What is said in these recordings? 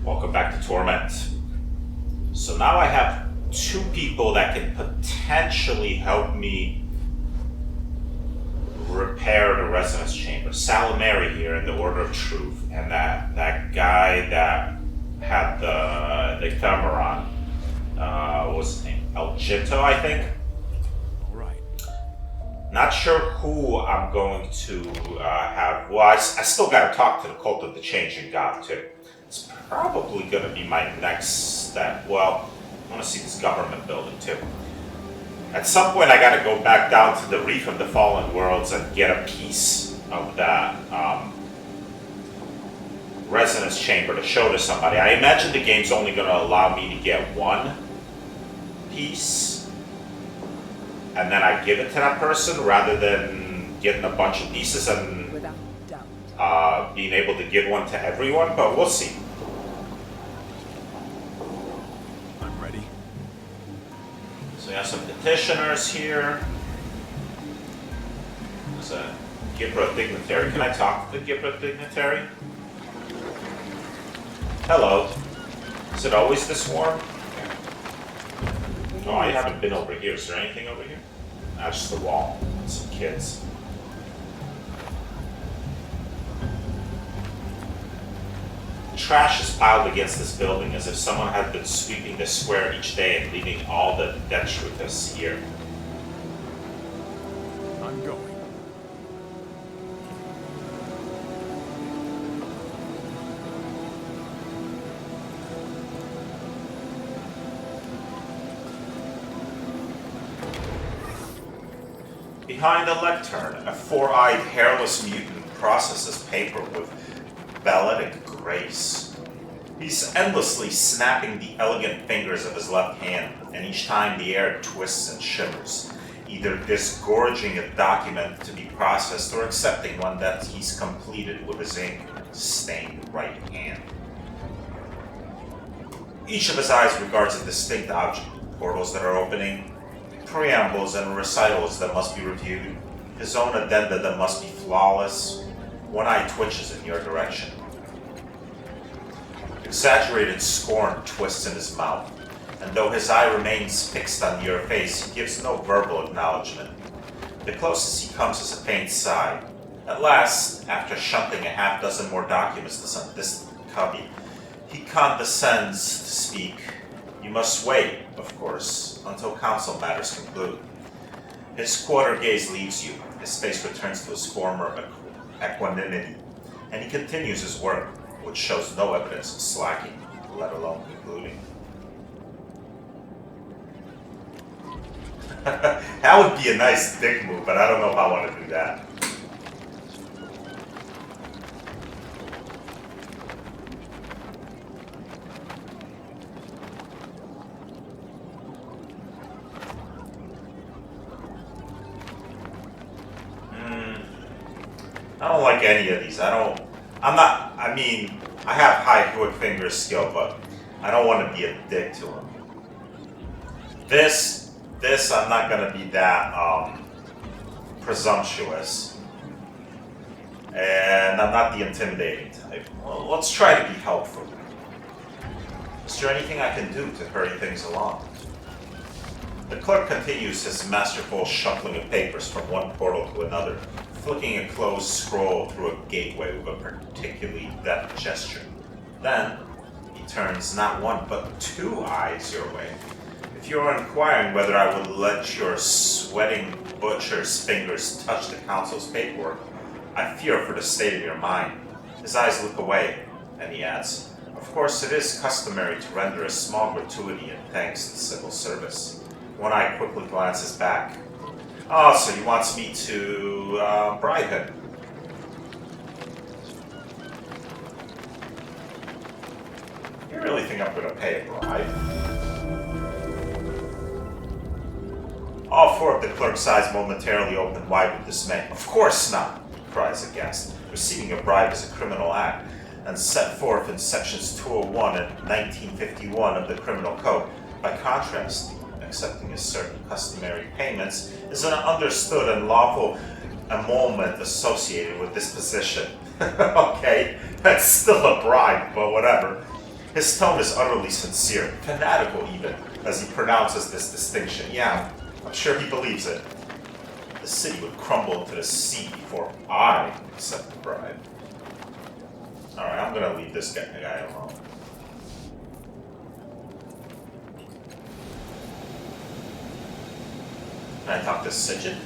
Welcome back to Torment. So now I have two people that can potentially help me repair the resonance chamber. Salamary here in the Order of Truth, and that guy that had the ephemeron. What was his name? Elgito, I think. All right. Not sure who I'm going to have. Well, I still got to talk to the Cult of the Changing God too. It's probably going to be my next step. Well, I want to see this government building too. At some point, I got to go back down to the Reef of the Fallen Worlds and get a piece of that resonance chamber to show to somebody. I imagine the game's only going to allow me to get one piece, and then I give it to that person rather than getting a bunch of pieces and being able to give one to everyone. But we'll see. I'm ready. So we have some petitioners here. There's a Gibra dignitary. Can I talk to the Gibra dignitary? Hello. Is it always this warm? Oh, I haven't been over here. Is there anything over here? That's just the wall. And some kids. Trash is piled against this building as if someone had been sweeping the square each day and leaving all the detritus here. I'm going. Behind the lectern, a four-eyed, hairless mutant processes paper with balletic grace. He's endlessly snapping the elegant fingers of his left hand, and each time the air twists and shimmers, either disgorging a document to be processed or accepting one that he's completed with his ink-stained right hand. Each of his eyes regards a distinct object, portals that are opening, preambles and recitals that must be reviewed, his own addenda that must be flawless. One eye twitches in your direction. Exaggerated scorn twists in his mouth, and though his eye remains fixed on your face, he gives no verbal acknowledgement. The closest he comes is a faint sigh. At last, after shunting a half-dozen more documents to some distant cubby, he condescends to speak. You must wait, of course, until council matters conclude. His quarter gaze leaves you, his face returns to his former equanimity, and he continues his work, which shows no evidence of slacking, let alone concluding. That would be a nice dick move, but I don't know if I want to do that. I don't like any of these. I have high quick finger skill, but I don't want to be a dick to him. This, I'm not going to be that presumptuous. And I'm not the intimidating type. Well, let's try to be helpful. Is there anything I can do to hurry things along? The clerk continues his masterful shuffling of papers from one portal to another, flicking a closed scroll through a gateway with a particularly deft gesture. Then, he turns not one but two eyes your way. If you are inquiring whether I would let your sweating butcher's fingers touch the council's paperwork, I fear for the state of your mind. His eyes look away, and he adds, of course it is customary to render a small gratuity in thanks to civil service. One eye quickly glances back. Oh, so he wants me to bribe him. You really think I'm going to pay a bribe? All four of the clerk's eyes momentarily open wide with dismay. Of course not, he cries aghast. Receiving a bribe is a criminal act, and set forth in sections 201 and 1951 of the Criminal Code. By contrast, accepting a certain customary payments is an understood and lawful emolument associated with this position. Okay, that's still a bribe, but whatever. His tone is utterly sincere, fanatical even, as he pronounces this distinction. Yeah, I'm sure he believes it. The city would crumble into the sea before I accept the bribe. Alright, I'm gonna leave this guy alone. Can I talk to Sigid?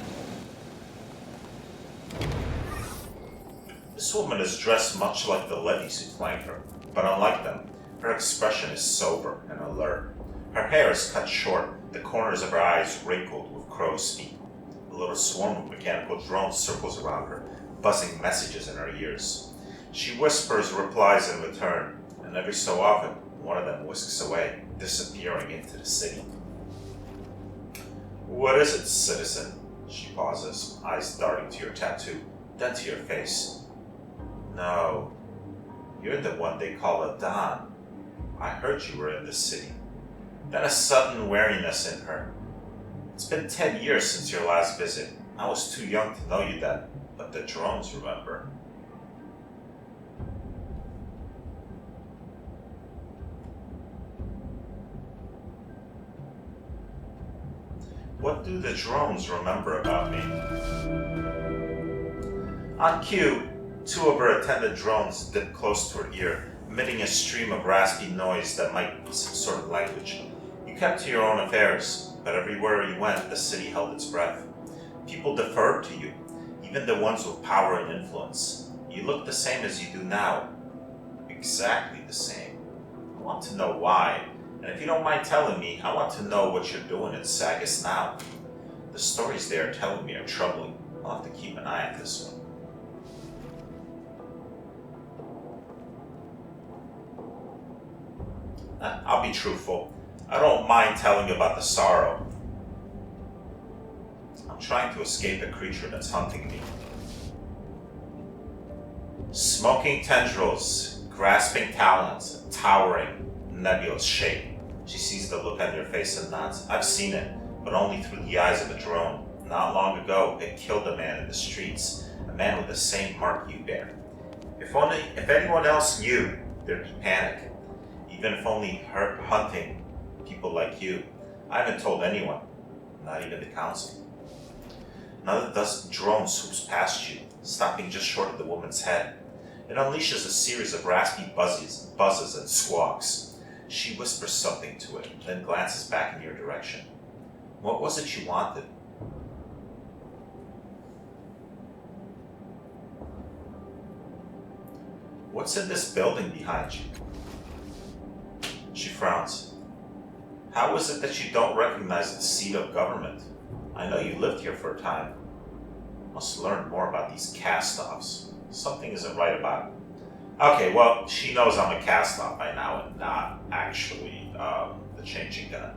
This woman is dressed much like the levies who flank her, but unlike them, her expression is sober and alert. Her hair is cut short, the corners of her eyes wrinkled with crow's feet. A little swarm of mechanical drones circles around her, buzzing messages in her ears. She whispers replies in return, and every so often, one of them whisks away, disappearing into the city. What is it, citizen? She pauses, eyes darting to your tattoo, then to your face. No, you're the one they call a Don. I heard you were in the city. Then a sudden wariness in her. It's been 10 years since your last visit. I was too young to know you then, but the drones remember. What do the drones remember about me? On cue, two of her attendant drones dipped close to her ear, emitting a stream of raspy noise that might be some sort of language. You kept to your own affairs, but everywhere you went, the city held its breath. People deferred to you, even the ones with power and influence. You look the same as you do now. Exactly the same. I want to know why. And if you don't mind telling me, I want to know what you're doing in Sagas now. The stories they are telling me are troubling. I'll have to keep an eye on this one. I'll be truthful. I don't mind telling you about the sorrow. I'm trying to escape a creature that's hunting me. Smoking tendrils, grasping talons, towering, nebulous shape. She sees the look on your face and nods. I've seen it, but only through the eyes of a drone. Not long ago, it killed a man in the streets, a man with the same mark you bear. If anyone else knew, there'd be panic. Even if only her hunting people like you. I haven't told anyone, not even the council. Another dozen drones swoops past you, stopping just short of the woman's head. It unleashes a series of raspy buzzes and squawks. She whispers something to it, then glances back in your direction. What was it you wanted? What's in this building behind you? She frowns. How is it that you don't recognize the seat of government? I know you lived here for a time. Must learn more about these cast-offs. Something isn't right about it. Okay, well, she knows I'm a cast-off by now and not actually the changing gun.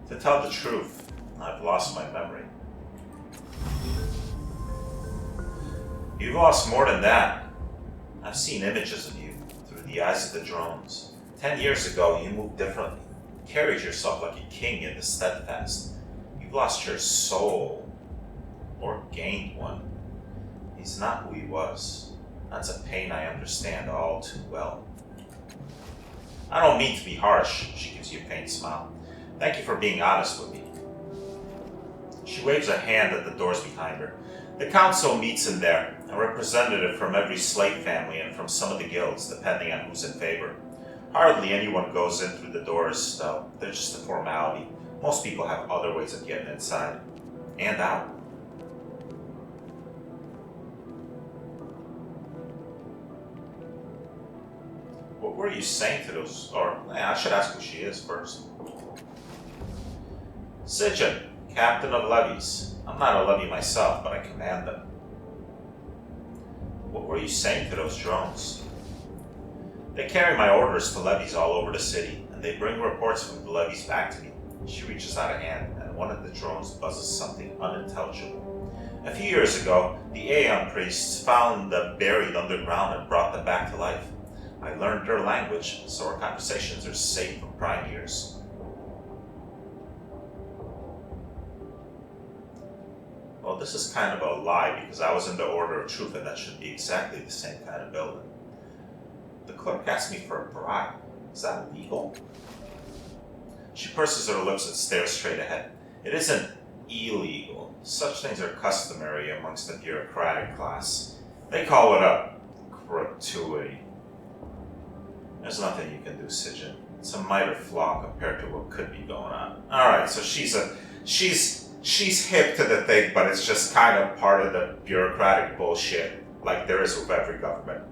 To tell the truth, I've lost my memory. You've lost more than that. I've seen images of you through the eyes of the drones. 10 years ago, you moved differently. Carried yourself like a king in the steadfast. You've lost your soul, or gained one. He's not who he was. That's a pain I understand all too well. I don't mean to be harsh, she gives you a faint smile. Thank you for being honest with me. She waves a hand at the doors behind her. The council meets in there, a representative from every slave family and from some of the guilds, depending on who's in favor. Hardly anyone goes in through the doors, though. They're just a formality. Most people have other ways of getting inside. And out. What were you saying to those, I should ask who she is first. Sigid, captain of levies. I'm not a levy myself, but I command them. What were you saying to those drones? They carry my orders to levies all over the city, and they bring reports from the levies back to me. She reaches out a hand, and one of the drones buzzes something unintelligible. A few years ago, the Aeon priests found them buried underground and brought them back to life. I learned their language, so our conversations are safe from prying ears. Well, this is kind of a lie because I was in the Order of Truth and that should be exactly the same kind of building. The clerk asked me for a bribe. Is that illegal? She purses her lips and stares straight ahead. It isn't illegal. Such things are customary amongst the bureaucratic class. They call it a gratuity. There's nothing you can do, Sijin. It's a minor flaw compared to what could be going on. Alright, so she's hip to the thing, but it's just kind of part of the bureaucratic bullshit, like there is with every government.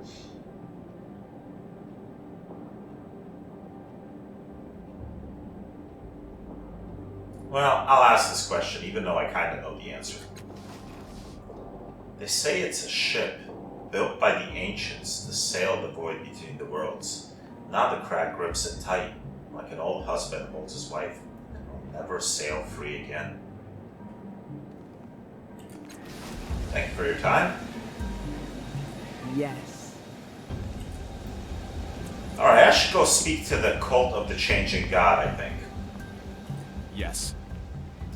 Well, I'll ask this question, even though I kind of know the answer. They say it's a ship built by the ancients to sail the void between the worlds. Now the crag grips it tight, like an old husband holds his wife, and will never sail free again. Thank you for your time. Yes. Alright, I should go speak to the cult of the changing god, I think. Yes.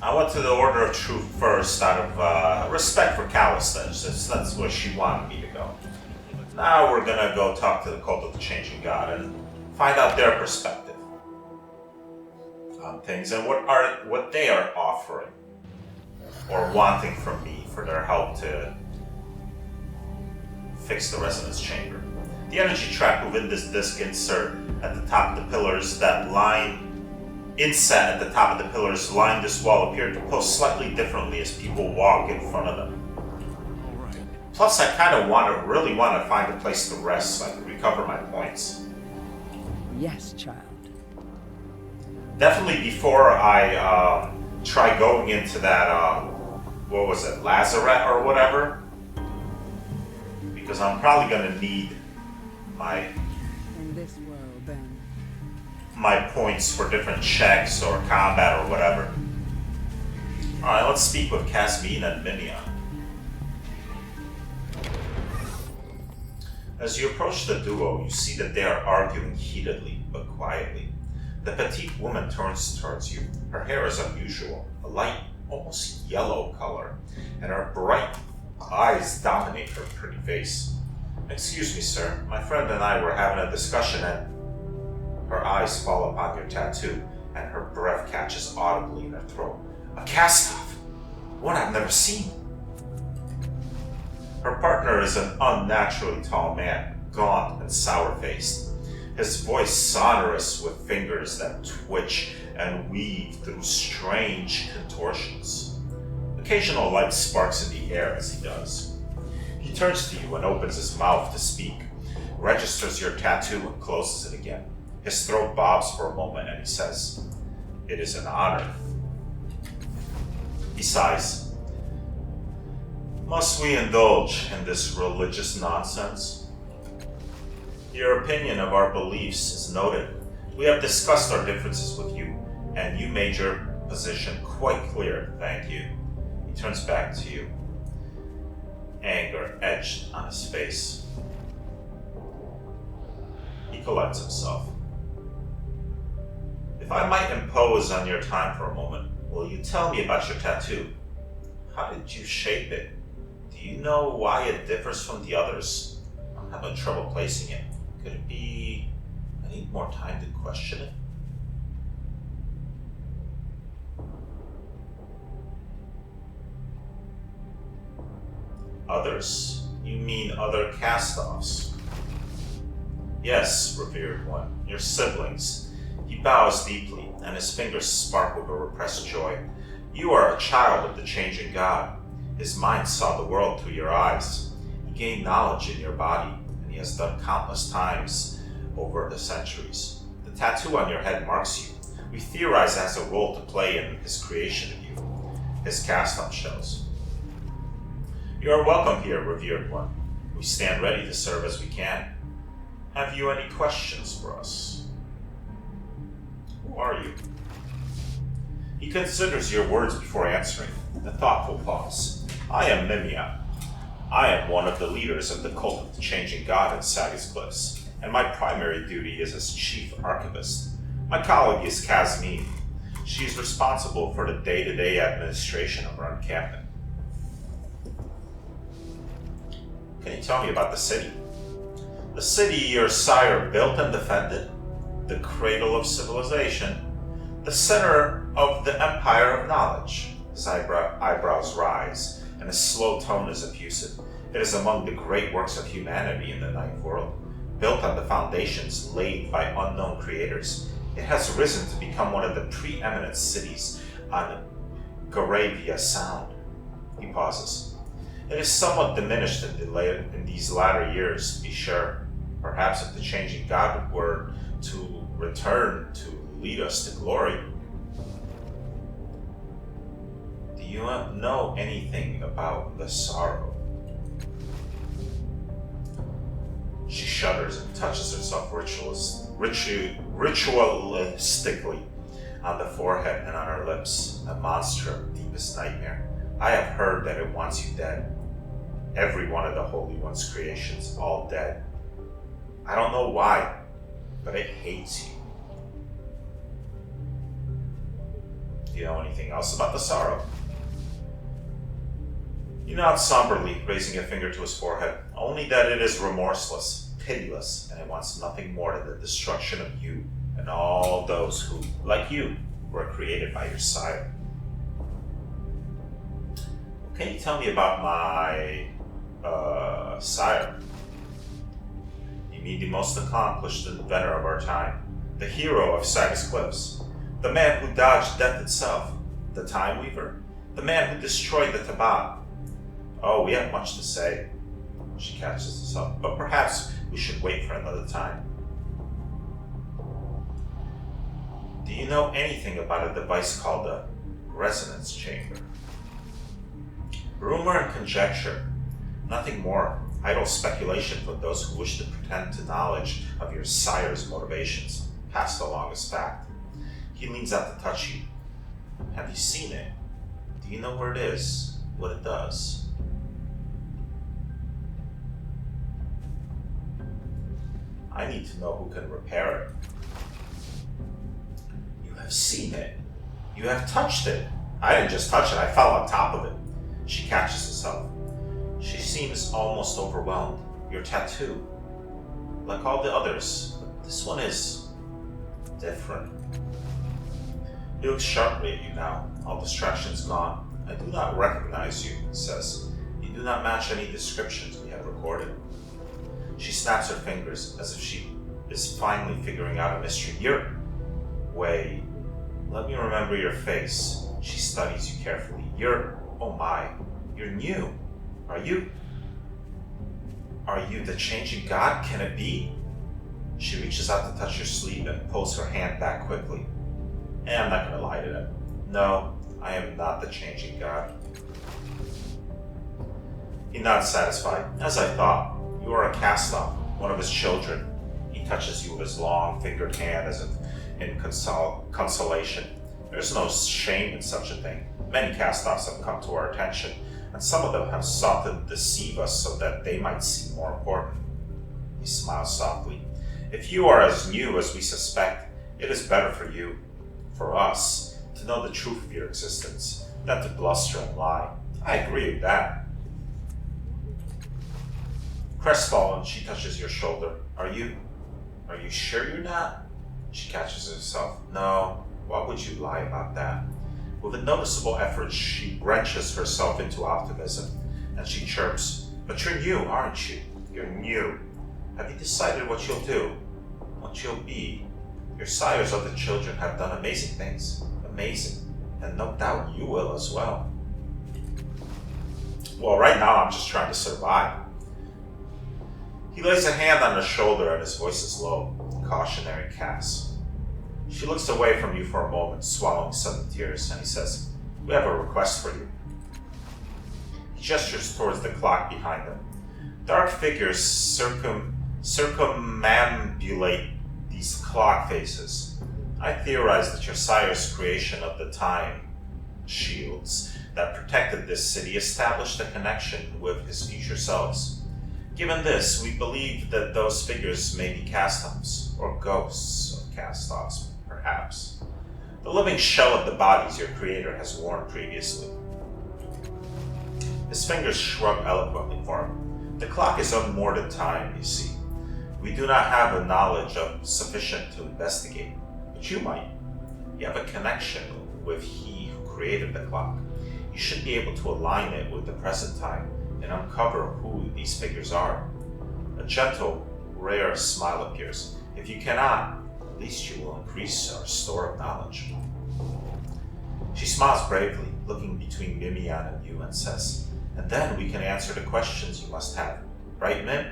I went to the Order of Truth first out of respect for Callista, since that's where she wanted me to go. Now we're gonna go talk to the cult of the changing god and find out their perspective on things and what they are offering or wanting from me for their help to fix the resonance chamber. The energy trap within this disc insert at the top of the pillars that line inset at the top of the pillars line this wall appear to pose slightly differently as people walk in front of them. All right. Plus, I kind of really want to find a place to rest so I can recover my points. Yes, child. Definitely before I try going into that, what was it, Lazaret or whatever? Because I'm probably going to need my In this world, then. my points for different checks or combat or whatever. Alright, let's speak with Casmine and Minion. As you approach the duo, you see that they are arguing heatedly, but quietly. The petite woman turns towards you. Her hair is unusual, a light, almost yellow color, and her bright eyes dominate her pretty face. Excuse me, sir. My friend and I were having a discussion and her eyes fall upon your tattoo, and her breath catches audibly in her throat. A cast-off! One I've never seen. Her partner is an unnaturally tall man, gaunt and sour-faced. His voice sonorous with fingers that twitch and weave through strange contortions. Occasional light sparks in the air as he does. He turns to you and opens his mouth to speak, registers your tattoo and closes it again. His throat bobs for a moment and he says, "It is an honor." He sighs. Must we indulge in this religious nonsense? Your opinion of our beliefs is noted. We have discussed our differences with you, and you made your position quite clear, thank you. He turns back to you, anger etched on his face. He collects himself. If I might impose on your time for a moment, will you tell me about your tattoo? How did you shape it? Do you know why it differs from the others? I'm having trouble placing it. Could it be I need more time to question it? Others? You mean other cast-offs? Yes, revered one, your siblings. He bows deeply, and his fingers sparkle with repressed joy. You are a child of the changing god. His mind saw the world through your eyes. He gained knowledge in your body, and he has done countless times over the centuries. The tattoo on your head marks you. We theorize it has a role to play in his creation of you, his cast-off shells. You are welcome here, revered one. We stand ready to serve as we can. Have you any questions for us? Who are you? He considers your words before answering, a thoughtful pause. I am Mimia. I am one of the leaders of the cult of the changing god in Sagas Cliffs, and my primary duty is as chief archivist. My colleague is Casmine. She is responsible for the day-to-day administration of our encampment. Can you tell me about the city? The city your sire built and defended? The cradle of civilization? The center of the empire of knowledge? His eyebrows rise, and his slow tone is effusive. It is among the great works of humanity in the Ninth World, built on the foundations laid by unknown creators. It has risen to become one of the preeminent cities on Garavia Sound. He pauses. It is somewhat diminished in these latter years, to be sure. Perhaps if the changing God were to return to lead us to glory. Do you know anything about the sorrow? She shudders and touches herself ritualistically on the forehead and on her lips, a monster of deepest nightmare. I have heard that it wants you dead. Every one of the Holy One's creations, all dead. I don't know why, but it hates you. Do you know anything else about the sorrow? He nods somberly, raising a finger to his forehead, only that it is remorseless, pitiless, and it wants nothing more than the destruction of you and all those who, like you, were created by your sire. Can you tell me about my sire? You mean the most accomplished inventor of our time, the hero of Sidus Cliffs, the man who dodged death itself, the Time Weaver, the man who destroyed the Tabat. Oh, we have much to say. She catches herself, but perhaps we should wait for another time. Do you know anything about a device called a resonance chamber? Rumor and conjecture, nothing more. Idle speculation from those who wish to pretend to knowledge of your sire's motivations, passed along as fact. He leans out to touch you. Have you seen it? Do you know where it is? What it does? I need to know who can repair it. You have seen it. You have touched it. I didn't just touch it, I fell on top of it. She catches herself. She seems almost overwhelmed. Your tattoo, like all the others, but this one is different. He looks sharply at you now, all distractions gone. I do not recognize you, he says. You do not match any descriptions we have recorded. She snaps her fingers as if she is finally figuring out a mystery. Wait, let me remember your face. She studies you carefully. Oh my, you're new. Are you the changing God? Can it be? She reaches out to touch your sleeve and pulls her hand back quickly. I'm not gonna lie to them. No, I am not the changing God. He nods satisfied. As I thought, you are a cast-off, one of his children. He touches you with his long fingered hand as if in consolation. There's no shame in such a thing. Many cast-offs have come to our attention, and some of them have sought to deceive us so that they might seem more important. He smiles softly. If you are as new as we suspect, it is better for you, for us, to know the truth of your existence, than to bluster and lie. I agree with that. Crestfallen, she touches your shoulder. Are you sure you're not? She catches herself. No, why would you lie about that? With a noticeable effort, she wrenches herself into optimism, and she chirps, but you're new, aren't you? You're new. Have you decided what you'll do? What you'll be? Your sires of the children have done amazing things. Amazing. And no doubt you will as well. Well, right now I'm just trying to survive. He lays a hand on her shoulder and his voice is low. Cautionary Cass. She looks away from you for a moment, swallowing sudden tears, and he says, we have a request for you. He gestures towards the clock behind them. Dark figures circumambulate these clock faces. I theorize that your sire's creation of the time shields that protected this city established a connection with his future selves. Given this, we believe that those figures may be cast-offs, or ghosts of cast-offs, perhaps. The living shell of the bodies your creator has worn previously. His fingers shrug eloquently for him. The clock is of more than time, you see. We do not have a knowledge of sufficient to investigate, but you might. You have a connection with he who created the clock. You should be able to align it with the present time and uncover who these figures are. A gentle, rare smile appears. If you cannot, at least you will increase our store of knowledge. She smiles bravely, looking between Mimian and you, and says, and then we can answer the questions you must have. Right, Mim?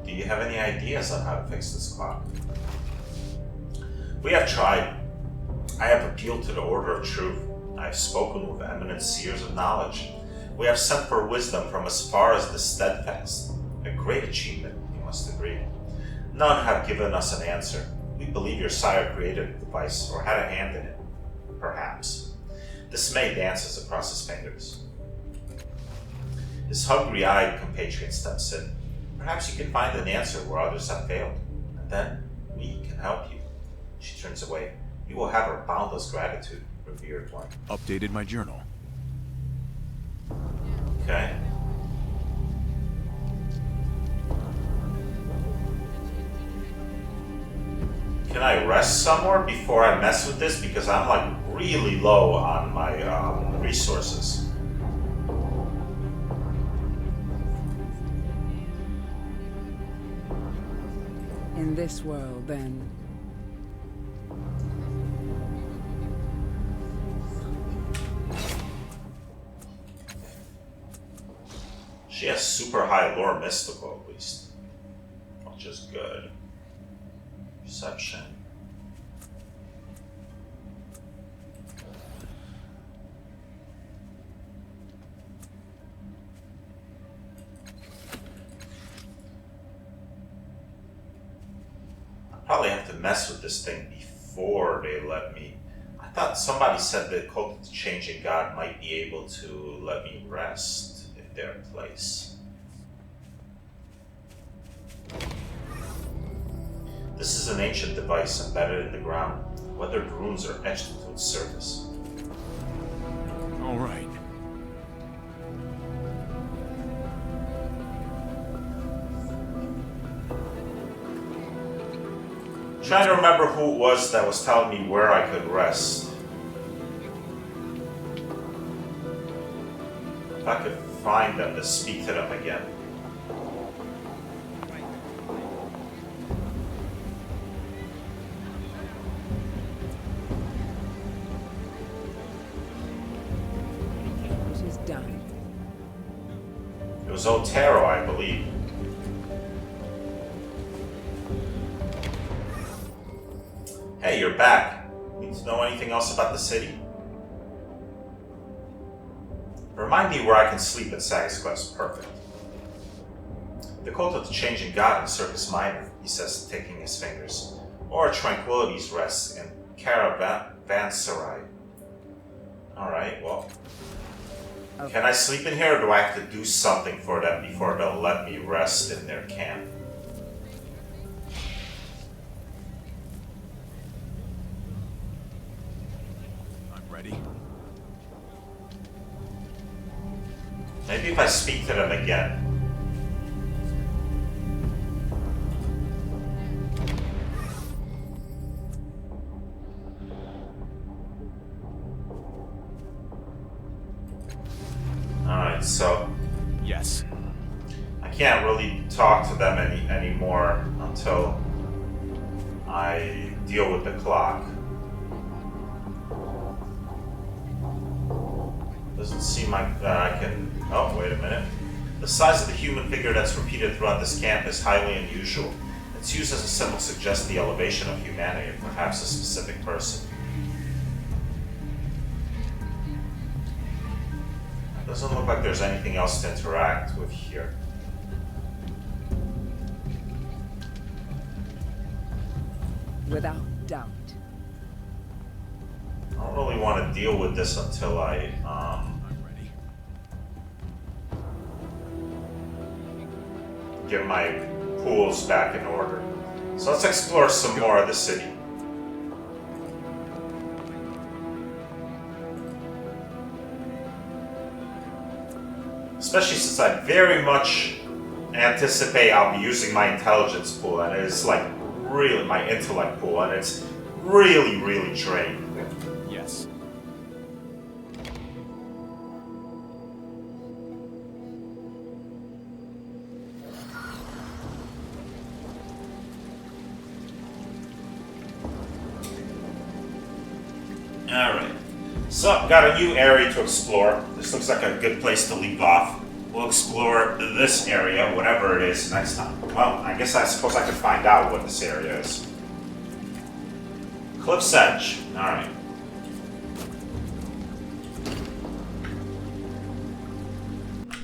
Do you have any ideas on how to fix this clock? We have tried. I have appealed to the Order of Truth. I have spoken with eminent seers of knowledge. We have sent for wisdom from as far as the Steadfast. A great achievement, you must agree. None have given us an answer. We believe your sire created the device, or had a hand in it. Perhaps. Dismay dances across his fingers. His hungry-eyed compatriot steps in. Perhaps you can find an answer where others have failed, and then we can help you. She turns away. You will have our boundless gratitude, revered one. Updated my journal. Okay. Can I rest somewhere before I mess with this? Because I'm like really low on my resources. In this world, then. She has super high lore mystical, at least. Which is good. Perception. I probably have to mess with this thing before they let me. I thought somebody said that Cult of the Changing God might be able to let me rest in their place. This is an ancient device embedded in the ground. Weathered runes are etched into its surface. All right. Trying to remember who it was that was telling me where I could rest. If I could find them to speak to them again. She's done. It was Otero, I believe. Hey, you're back. Need to know anything else about the city? Remind me where I can sleep at Sagas Quest. Perfect. The Cult of the Changing God in Circus Minor, he says, taking his fingers. Or Tranquility's Rest in Caravanserai. Alright, well. Okay. Can I sleep in here, or do I have to do something for them before they'll let me rest in their camp? Ready? Maybe if I speak to them again. Alright, so Yes. I can't really talk to them anymore until I deal with the clock. Doesn't seem like that I can... Oh, wait a minute. The size of the human figure that's repeated throughout this camp is highly unusual. Its use as a symbol suggests the elevation of humanity, or perhaps a specific person. Doesn't look like there's anything else to interact with here. Without doubt. I don't really want to deal with this until I, I'm ready. get my pools back in order. So let's explore some more of the city. Especially since I very much anticipate I'll be using my intelligence pool, and it is like really my intellect pool, and it's really, really drained. Yes. Alright. So, got a new area to explore. This looks like a good place to leave off. We'll explore this area, whatever it is, next time. Well, I suppose I can find out what this area is. Cliff's Edge. Alright.